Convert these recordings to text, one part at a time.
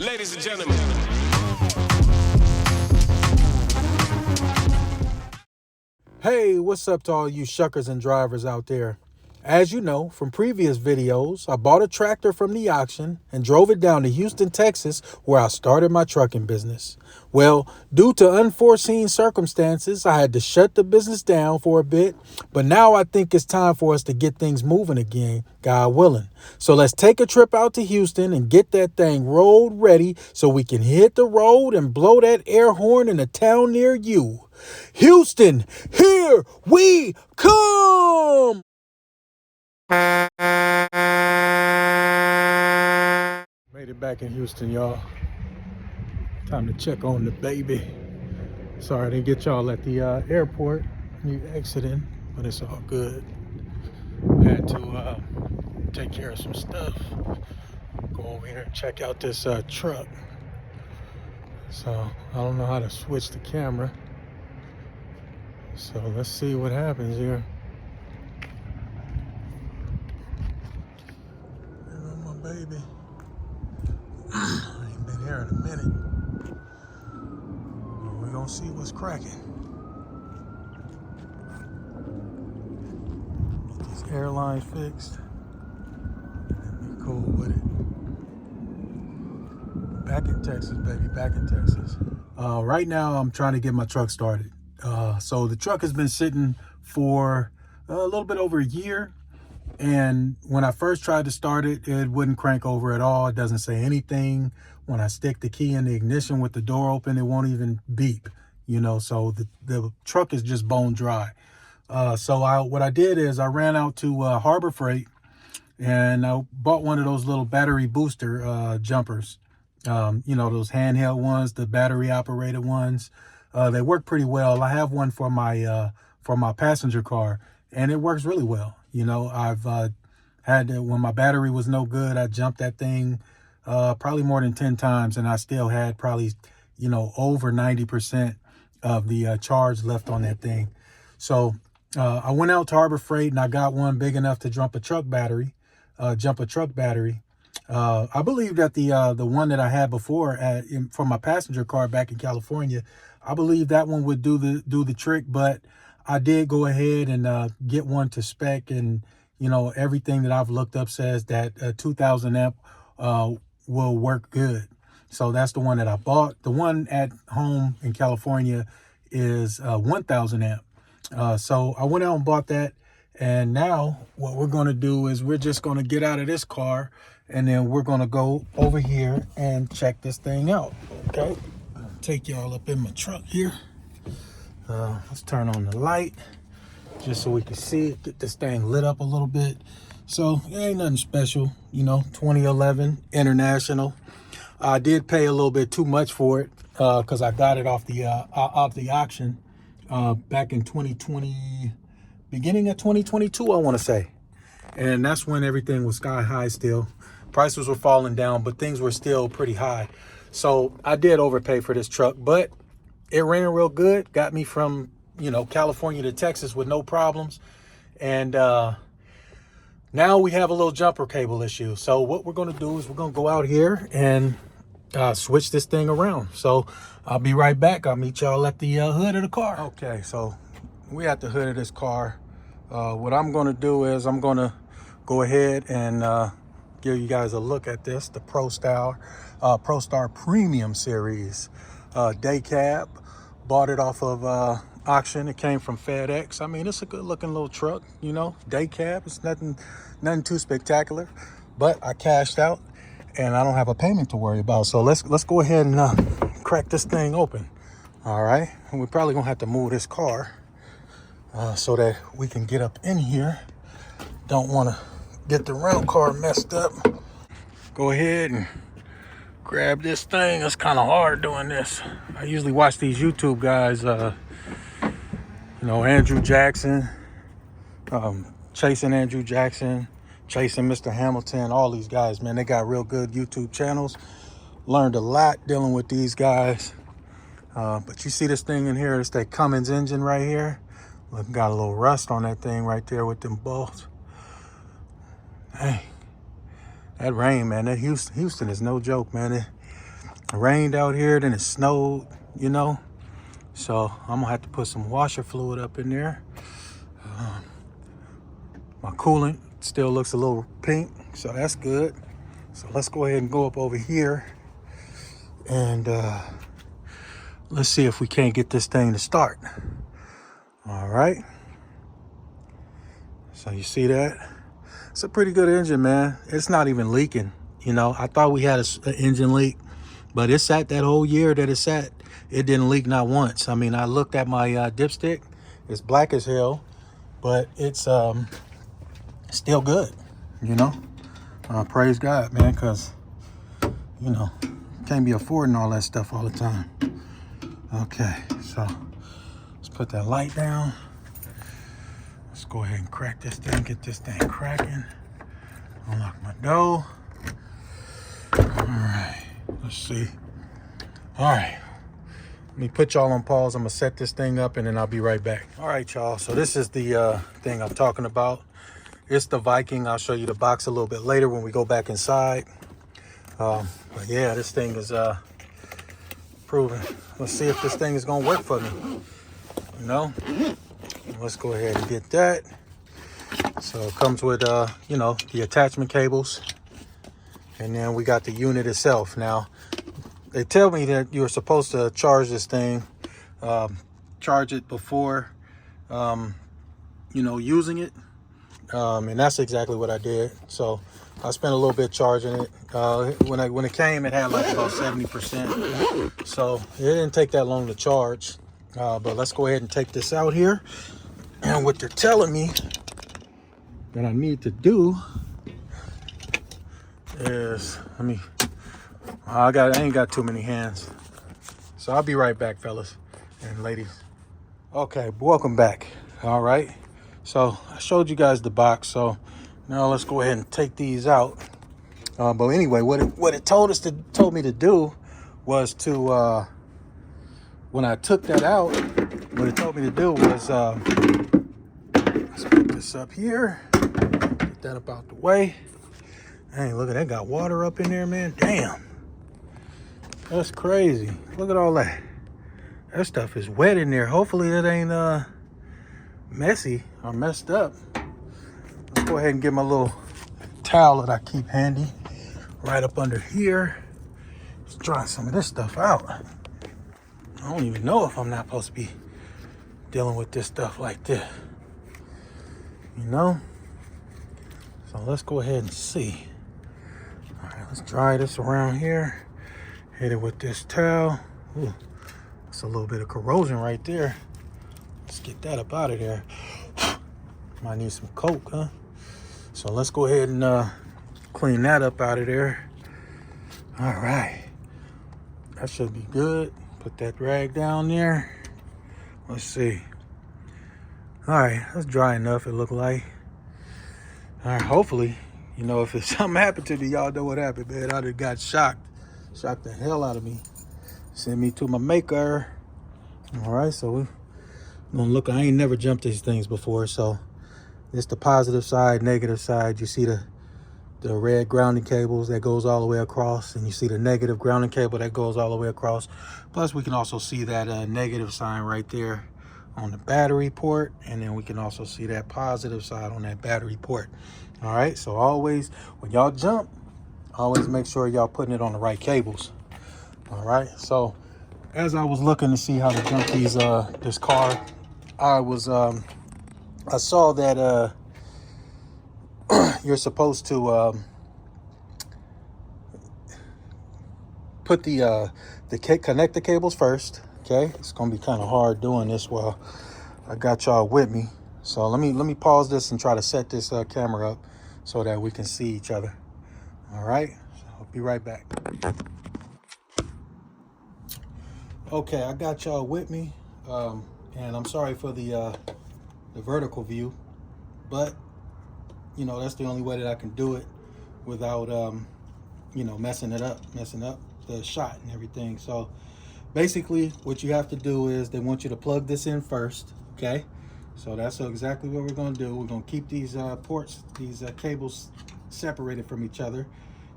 Ladies and gentlemen. Hey, what's up to all you Shuckers and Drivers out there? As you know from previous videos, I bought a tractor from the auction and drove it down to Houston, Texas, where I started my trucking business. Well, due to unforeseen circumstances, I had to shut the business down for a bit, but now I think it's time for us to get things moving again, God willing. So let's take a trip out to Houston and get that thing road ready so we can hit the road and blow that air horn in a town near you. Houston, here we come! Made it back in Houston, y'all. Time to check on the baby. Sorry I didn't get y'all at the airport. You exiting, but it's all good. Had to take care of some stuff. Go over here and check out this truck. So I don't know how to switch the camera. So let's see what happens here. There goes my baby. I ain't been here in a minute. We're gonna see what's cracking. Get these airlines fixed. And be cool with it. Back in Texas, baby, back in Texas. Right now, I'm trying to get my truck started. So the truck has been sitting for a little bit over a year. And when I first tried to start it, it wouldn't crank over at all. It doesn't say anything. When I stick the key in the ignition with the door open, it won't even beep, you know, so the truck is just bone dry. What I did is I ran out to Harbor Freight and I bought one of those little battery booster jumpers. You know, those handheld ones, the battery operated ones. They work pretty well. I have one for my passenger car, and it works really well. You know, I've had to, when my battery was no good, I jumped that thing probably more than 10 times, and I still had probably, you know, over 90% of the charge left on that thing. So I went out to Harbor Freight and I got one big enough to jump a truck battery. I believe that the one that I had before for my passenger car back in California, I believe that one would do the trick, but I did go ahead and get one to spec, and you know, everything that I've looked up says that 2000 amp will work good. So that's the one that I bought. The one at home in California is 1000 amp. So I went out and bought that. And now what we're going to do is we're just going to get out of this car and then we're going to go over here and check this thing out. Okay. I'll take y'all up in my truck here. Let's turn on the light just so we can see it, get this thing lit up a little bit. So it ain't nothing special, you know, 2011 International. I did pay a little bit too much for it because I got it off the auction back in 2020, beginning of 2022, I want to say. And that's when everything was sky high still. Prices were falling down, but things were still pretty high. So I did overpay for this truck, but it ran real good. Got me from, you know, California to Texas with no problems. And now we have a little jumper cable issue. So what we're going to do is we're going to go out here and switch this thing around. So I'll be right back. I'll meet y'all at the hood of the car. Okay, so we at the hood of this car. What I'm going to do is I'm going to go ahead and give you guys a look at this, the ProStar Premium Series day cab. Bought it off of auction. It came from FedEx. I mean, it's a good looking little truck, you know, day cab. It's nothing too spectacular, but I cashed out and I don't have a payment to worry about. So let's go ahead and crack this thing open. All right, and we're probably gonna have to move this car so that we can get up in here. Don't want to get the rental car messed up. Go ahead and grab this thing. It's kind of hard doing this. I usually watch these YouTube guys, you know, Andrew Jackson, Chasing Andrew Jackson, Chasing Mr. Hamilton, all these guys, man, they got real good YouTube channels. Learned a lot dealing with these guys. But you see this thing in here, it's that Cummins engine right here. Look, got a little rust on that thing right there with them bolts. Hey, that rain, man, that Houston is no joke, man. It rained out here, then it snowed, you know. So I'm gonna have to put some washer fluid up in there. My coolant still looks a little pink, so that's good. So let's go ahead and go up over here and let's see if we can't get this thing to start. All right. So you see that? It's a pretty good engine, man. It's not even leaking. You know, I thought we had an engine leak, but it sat that whole year that it sat. It didn't leak not once. I mean, I looked at my dipstick. It's black as hell, but it's still good, you know. Praise God, man, because, you know, can't be affording all that stuff all the time. Okay, so let's put that light down. Let's go ahead and crack this thing, get this thing cracking. Unlock my door. All right, let's see. All right, let me put y'all on pause. I'm gonna set this thing up and then I'll be right back. All right, y'all, so this is the thing I'm talking about. It's the Viking. I'll show you the box a little bit later when we go back inside. But yeah, this thing is proven. Let's see if this thing is gonna work for me. You know, let's go ahead and get that. So it comes with you know, the attachment cables, and then we got the unit itself. Now they tell me that you're supposed to charge this thing, charge it before you know, using it. And that's exactly what I did. So I spent a little bit charging it. When it came, it had like about 70%. So it didn't take that long to charge. But let's go ahead and take this out here. And what they're telling me that I need to do is, I ain't got too many hands. So I'll be right back, fellas and ladies. Okay, welcome back. All right. So I showed you guys the box, so now let's go ahead and take these out. But anyway, what it told me to do was to when I took that out, what it told me to do was let's put this up here, get that up out the way. Hey, look at that, got water up in there, man. Damn, that's crazy. Look at all that. That stuff is wet in there. Hopefully it ain't messy or messed up. Let's go ahead and get my little towel that I keep handy right up under here. Let's dry some of this stuff out. I don't even know if I'm not supposed to be dealing with this stuff like this, you know. So let's go ahead and see. All right, let's dry this around here. Hit it with this towel. Ooh, that's a little bit of corrosion right there. Let's get that up out of there. Might need some Coke, huh? So let's go ahead and clean that up out of there. All right. That should be good. Put that rag down there. Let's see. All right, that's dry enough, it look like. All right, hopefully, you know, if something happened to me, y'all know what happened, man. I'd have got shocked. Shocked the hell out of me. Send me to my maker. All right, so we're gonna look. I ain't never jumped these things before, so it's the positive side, negative side. You see the red grounding cables that goes all the way across, and you see the negative grounding cable that goes all the way across. Plus, we can also see that negative sign right there on the battery port, and then we can also see that positive side on that battery port. All right, so always, when y'all jump, always make sure y'all putting it on the right cables. All right, so as I was looking to see how to jump these this car, I saw that you're supposed to put connect the cables first. Okay, it's gonna be kind of hard doing this while I got y'all with me. So let me pause this and try to set this camera up so that we can see each other. All right, so I'll be right back. Okay, I got y'all with me, and I'm sorry for the vertical view, but you know, that's the only way that I can do it without you know, messing up the shot and everything. So basically what you have to do is they want you to plug this in first. Okay, so that's exactly what we're going to do. We're going to keep these ports, these cables separated from each other,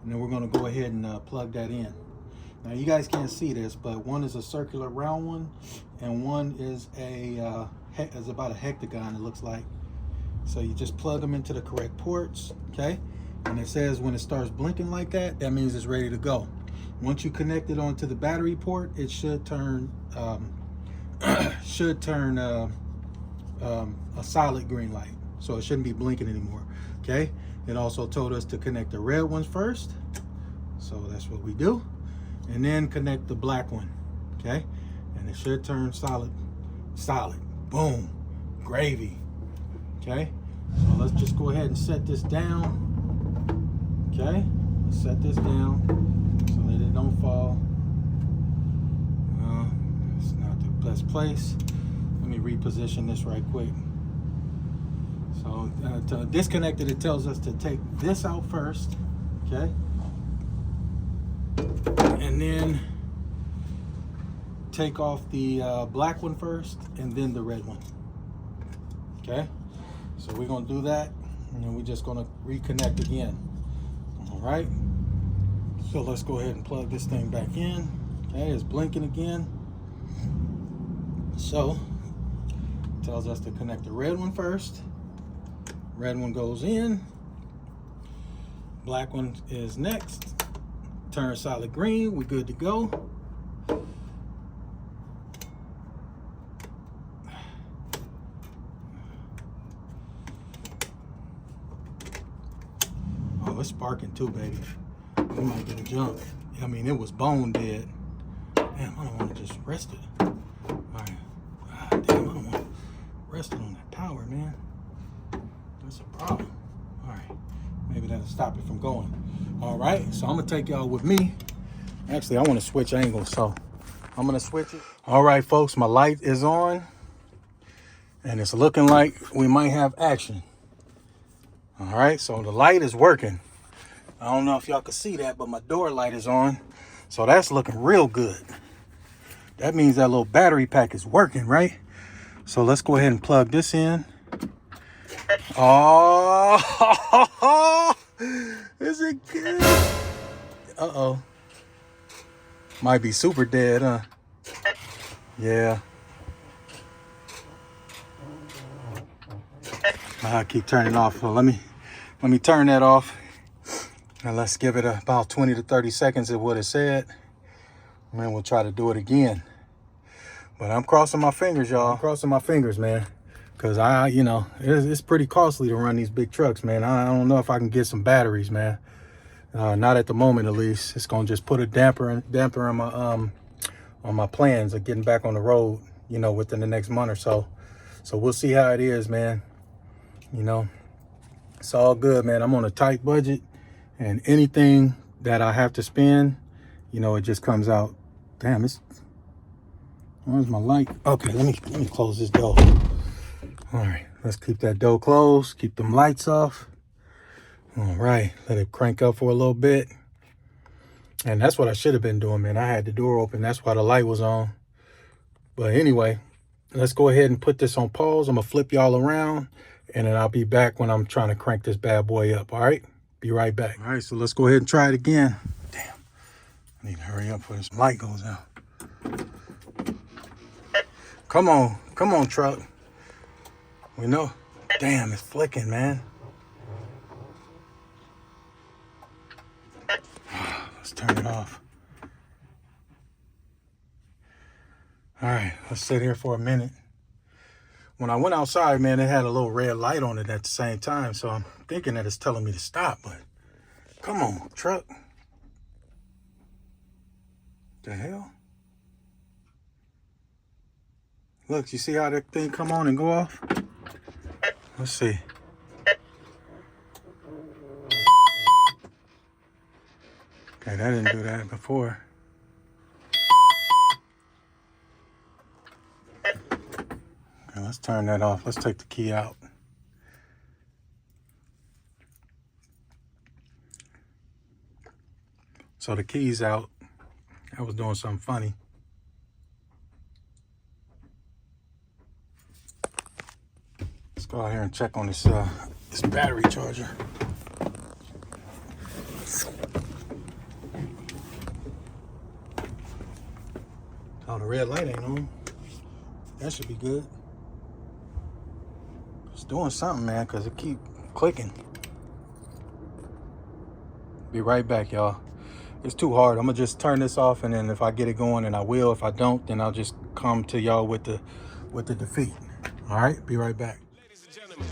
and then we're going to go ahead and plug that in. Now you guys can't see this, but one is a circular round one, and one is is about a hectagon, it looks like. So you just plug them into the correct ports, okay? And it says when it starts blinking like that, that means it's ready to go. Once you connect it onto the battery port, it should turn a solid green light. So it shouldn't be blinking anymore, okay? It also told us to connect the red ones first. So that's what we do. And then connect the black one, okay? And it should turn solid. Boom, gravy, okay? So let's just go ahead and set this down, okay? Let's set this down so that it don't fall. It's not the best place. Let me reposition this right quick. So to disconnect it, it tells us to take this out first, okay? And then take off the black one first and then the red one, okay? So we're gonna do that, and then we're just gonna reconnect again. All right, so let's go ahead and plug this thing back in. Okay, it's blinking again. So it tells us to connect the red one first. Red one goes in, black one is next. Turn solid green, we're good to go. Oh, it's sparking too, baby. We might get a jump. I mean, it was bone dead. Damn, I don't want to just rest it. All right. Damn, I don't want to rest it on that power, man. That's a problem. All right. Maybe that'll stop it from going. All right, so I'm gonna take y'all with me. Actually, I want to switch angles, so I'm gonna switch it. All right, folks, my light is on, and it's looking like we might have action. All right, so the light is working. I don't know if y'all can see that, but my door light is on, so that's looking real good. That means that little battery pack is working, right? So let's go ahead and plug this in. Oh, is it good? Uh-oh. Might be super dead, huh? Yeah. I keep turning off. So let me turn that off. And let's give it about 20 to 30 seconds of what it said. And then we'll try to do it again. But I'm crossing my fingers, y'all. I'm crossing my fingers, man. Because it's pretty costly to run these big trucks, man. I don't know if I can get some batteries, man. Not at the moment, at least. It's gonna just put a damper on my plans of getting back on the road, within the next month or so. So we'll see how it is, man. It's all good, man. I'm on a tight budget, and anything that I have to spend, it just comes out. Damn, where's my light? Okay, let me close this door. All right, let's keep that door closed. Keep them lights off. All right, let it crank up for a little bit. And that's what I should have been doing, man. I had the door open. That's why the light was on. But anyway, let's go ahead and put this on pause. I'm going to flip y'all around, and then I'll be back when I'm trying to crank this bad boy up. All right, be right back. All right, so let's go ahead and try it again. Damn, I need to hurry up before this light goes out. Come on, truck. We know. Damn, it's flicking, man. Let's turn it off. All right, let's sit here for a minute. When I went outside, man, it had a little red light on it at the same time, so I'm thinking that it's telling me to stop, but come on, truck. The hell? Look, you see how that thing come on and go off? Let's see. Okay, that didn't do that before. Okay, let's turn that off. Let's take the key out. So the key's out. I was doing something funny. Let's go out here and check on this battery charger. Oh, the red light ain't on. That should be good. It's doing something, man, because it keep clicking. Be right back, y'all. It's too hard. I'm gonna just turn this off, and then if I get it going, and I will. If I don't, then I'll just come to y'all with the defeat. All right, be right back. Ladies and gentlemen.